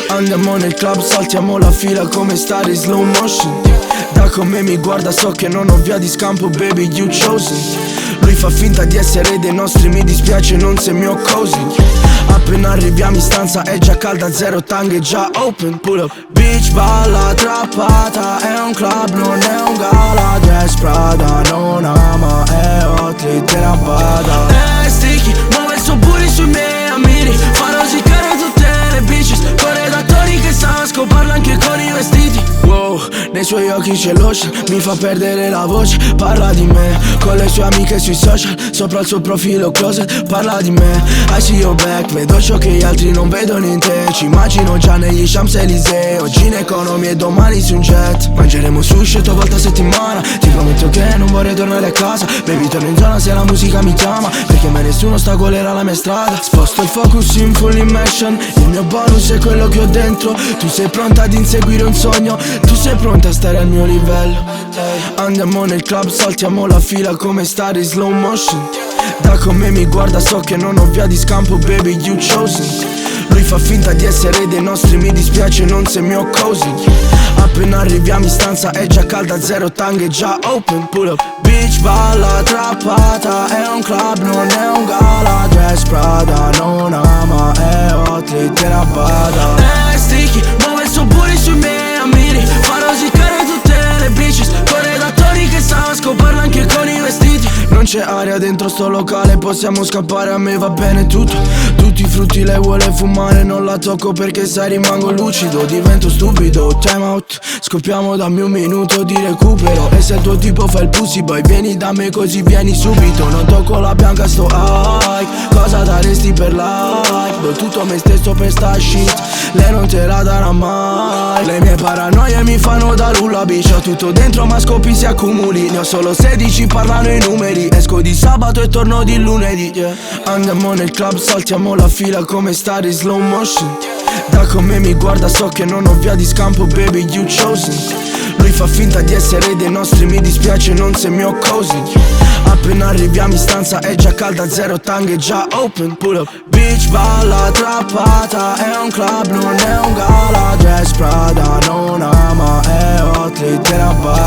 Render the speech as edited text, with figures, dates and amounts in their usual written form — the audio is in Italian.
Andiamo nel club, saltiamo la fila come stare in slow motion. Da come mi guarda so che non ho via di scampo, baby, you chosen. Lui fa finta di essere dei nostri, mi dispiace, non sei mio cozy. Appena arriviamo in stanza è già calda, zero tanghe, già open. Pull up, beach, balla, attrappata. È un club, non è un gala. Dress Prada, non ama, è hot, lì te la bada. È sticky, muove il suo booty sui miei ammiri. Fa rosicare tutte le bitches. Corredatori che sanno scoparla anche con i vestiti. Wow, nei suoi occhi c'è l'ocean, mi fa perdere la voce. Parla di me, con le sue amiche sui social. Sopra il suo profilo closet, parla di me. I see your back, vedo ciò che gli altri non vedono in te. Ci immagino già negli Champs-Élysées. Oggi in economia e domani su un jet. Mangeremo sushi 8 volte a settimana. Ti prometto che non vorrei tornare a casa. Baby, torno in zona se la musica mi chiama, perché mai nessuno ostacolerà la mia strada. Sposto il focus in full immersion. Il mio bonus è quello che ho dentro. Tu sei pronta ad inseguire un sogno, tu sei pronta a stare al mio livello. Andiamo nel club, saltiamo la fila come stare in slow motion. Da come mi guarda so che non ho via di scampo, baby, you chosen. Lui fa finta di essere dei nostri, mi dispiace, non sei mio cozy. Appena arriviamo in stanza è già calda, zero tanghe, già open. Pull up, beach, balla, attrappata. È un club, non è un gala. Dress Prada, non ama, è hot, lì te la bada. È sticky, muove il suo booty sui miei ammiri. Fa rosicare tutte le bitches. Corredatori che sanno scoparla anche con i vestiti. Non c'è aria dentro sto locale, possiamo scappare, a me va bene tutto. Tutti i frutti lei vuole fumare, non la tocco perché sai rimango lucido. Divento stupido, time out, scoppiamo, dammi un minuto di recupero. E se il tuo tipo fa il pussy boy, vieni da me così vieni subito. Non tocco la bianca, sto high, cosa daresti per like? Do tutto me stesso per sta shit, lei non te la darà mai. Le mie paranoie mi fanno da lullaby. C'ho tutto dentro ma scopi si accumuli. Ne ho solo 16, parlano i numeri. Esco di sabato e torno di lunedì, yeah. Andiamo nel club, saltiamo la fila come stare in slow motion. Da come mi guarda so che non ho via di scampo, baby, you chosen. Lui fa finta di essere dei nostri, mi dispiace, non sei mio cozy. Appena arriviamo in stanza è già calda, zero tanghe, già open. Pull up, beach, balla, attrappata. È un club, non è un gala. Dress Prada, non ama, è hot, lì te la bada.